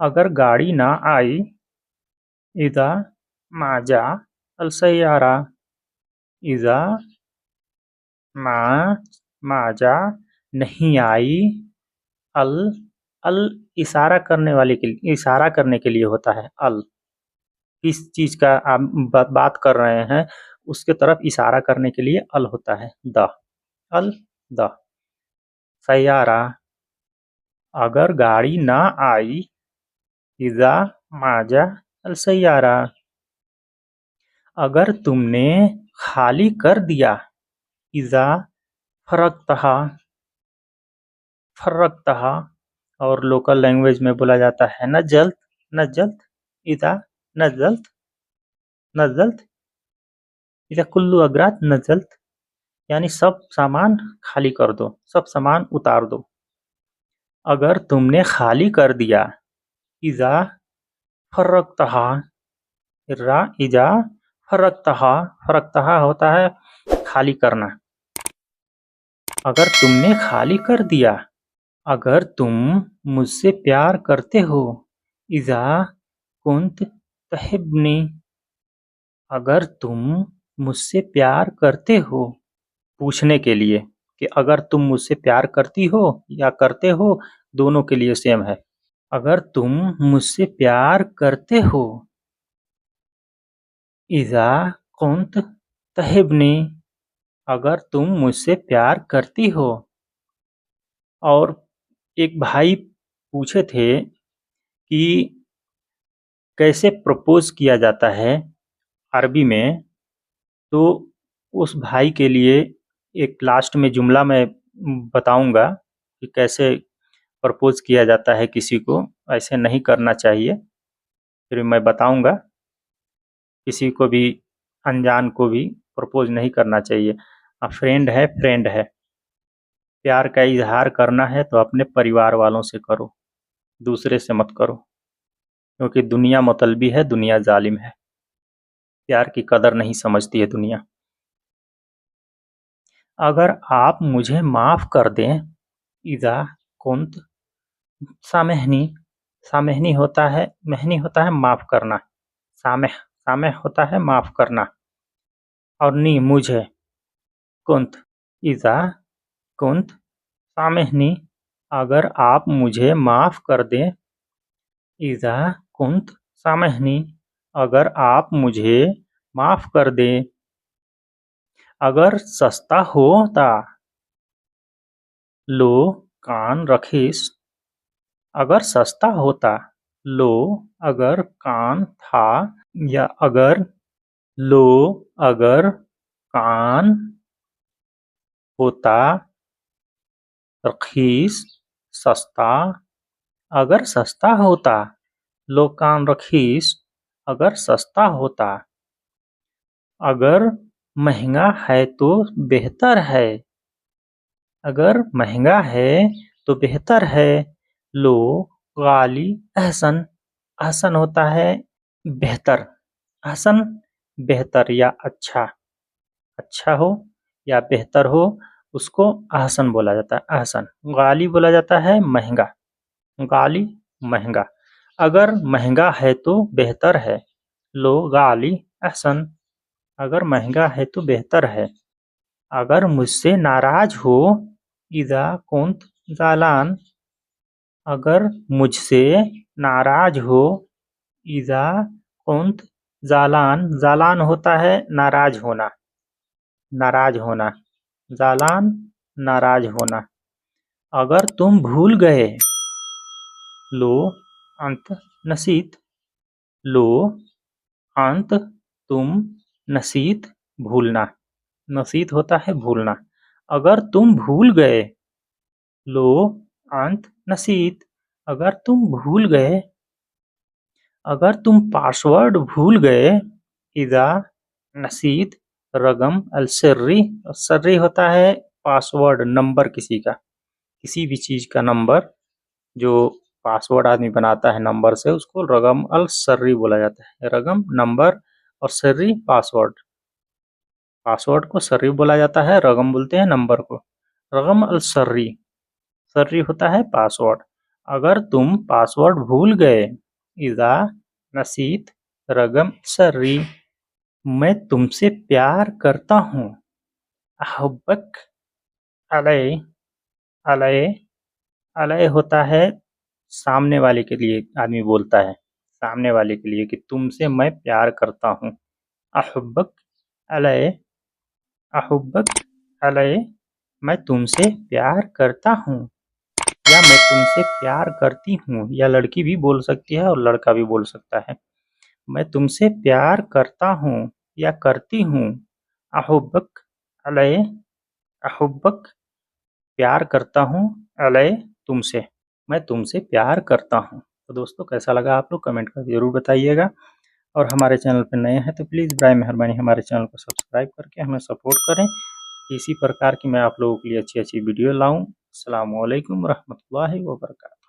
अगर गाड़ी ना आई, इज़ा माजा अल सैयारा। इज़ा मा माजा नहीं आई, अल अल इशारा करने के लिए होता है। अल किस चीज का आप बात कर रहे हैं उसके तरफ इशारा करने के लिए अल होता है। The all the Saiyaara. अगर गाड़ी ना आई, इज़ा माजा अल सैयारा। अगर तुमने खाली कर दिया, इज़ा फरक्तहा। फर्रक्तहा और लोकल लैंग्वेज में बोला जाता है नज़ल्त। नज़ल्त इज़ा नज़ल्त। नज़ल्त इज़ा कुल्लू अगरात नज़ल्त, यानी सब सामान खाली कर दो, सब सामान उतार दो। अगर तुमने खाली कर दिया, इज़ा फर्रक्तहा। इज़ा फर्रक्तहा। फर्रक्तहा होता है खाली करना। अगर तुमने खाली कर दिया। अगर तुम मुझसे प्यार करते हो, इज़ा कुंत तहिब्नी। अगर तुम मुझसे प्यार करते हो, पूछने के लिए कि अगर तुम मुझसे प्यार करती हो या करते हो, दोनों के लिए सेम है। अगर तुम मुझसे प्यार करते हो, इज़ा कुंत तहिब्नी। अगर तुम मुझसे प्यार करती हो। और एक भाई पूछे थे कि कैसे प्रपोज किया जाता है अरबी में, तो उस भाई के लिए एक लास्ट में जुमला मैं बताऊंगा कि कैसे प्रपोज किया जाता है किसी को, ऐसे नहीं करना चाहिए। फिर मैं बताऊंगा, किसी को भी अनजान को भी प्रपोज नहीं करना चाहिए। फ्रेंड है, फ्रेंड है। प्यार का इजहार करना है तो अपने परिवार वालों से करो, दूसरे से मत करो, क्योंकि दुनिया मतलबी है, दुनिया जालिम है। प्यार की कदर नहीं समझती है दुनिया। अगर आप मुझे माफ़ कर दें, इज़ा कुंत सामेहनी। सामेहनी होता है, मेहनी होता है माफ़ करना। सामेह सामेह होता है माफ़ करना। और नी मुझे, कुंत इज़ा कुंत सामेहनी। अगर आप मुझे माफ़ कर दें, इज़ा कुंत सामेहनी। अगर आप मुझे माफ़ कर दें। अगर सस्ता होता, लो कान रखीस। अगर सस्ता होता, लो अगर कान था, या अगर लो अगर कान होता, रखीस सस्ता। अगर सस्ता होता, लो कान रखीस अगर सस्ता होता। अगर महंगा है तो बेहतर है। अगर महंगा है तो बेहतर है। लो गाली अहसन। अहसन होता है बेहतर। अहसन बेहतर या अच्छा, अच्छा हो या बेहतर हो, उसको अहसन बोला जाता है। अहसन। गाली बोला जाता है महंगा। गाली महंगा। अगर महंगा है तो बेहतर है। लो गाली अहसन। अगर महंगा है तो बेहतर है। अगर मुझसे नाराज हो, इज़ा कुंत ज़ालान। अगर मुझसे नाराज हो, इज़ा कुंत ज़ालान। ज़ालान होता है नाराज होना, नाराज होना। ज़ालान नाराज होना। अगर तुम भूल गए, लो अंत नसीत। लो अंत तुम नसीत भूलना। नसीत होता है भूलना। अगर तुम भूल गए, लो अंत नसीत। अगर तुम भूल गए। अगर तुम पासवर्ड भूल गए, इज़ा नसीत रगम अल सर्री। सर्री होता है पासवर्ड, नंबर किसी का, किसी भी चीज़ का नंबर, जो पासवर्ड आदमी बनाता है नंबर से, उसको रगम अल सर्री बोला जाता है। रगम नंबर और सर्री पासवर्ड। पासवर्ड को सर्री बोला जाता है, रगम बोलते हैं नंबर को। रगम अल सर्री। सर्री होता है पासवर्ड। अगर तुम पासवर्ड भूल गए, इज़ा नसीत रगम सर्री, मैं तुमसे प्यार करता हूँ। अहुब्बक अलय, अलय, अलय होता है सामने वाले के लिए, आदमी बोलता है सामने वाले के लिए कि तुमसे मैं प्यार करता हूँ। अहुब्बक अलय, अहुब्बक अलय, मैं तुमसे प्यार करता हूँ, या मैं तुमसे प्यार करती हूँ। या लड़की भी बोल सकती है और लड़का भी बोल सकता है। मैं तुमसे प्यार करता हूँ या करती हूँ। अहुब्बक अलय, अहुब्बक प्यार करता हूँ, अलय तुमसे, मैं तुमसे प्यार करता हूँ। तो दोस्तों कैसा लगा आप लोग कमेंट करके ज़रूर बताइएगा। और हमारे चैनल पर नए हैं तो प्लीज़ बराए मेहरबानी हमारे चैनल को सब्सक्राइब करके हमें सपोर्ट करें। इसी प्रकार की मैं आप लोगों के लिए अच्छी-अच्छी वीडियो लाऊँ। अस्सलामु अलैकुम रहमतुल्लाहि व बरकातहू।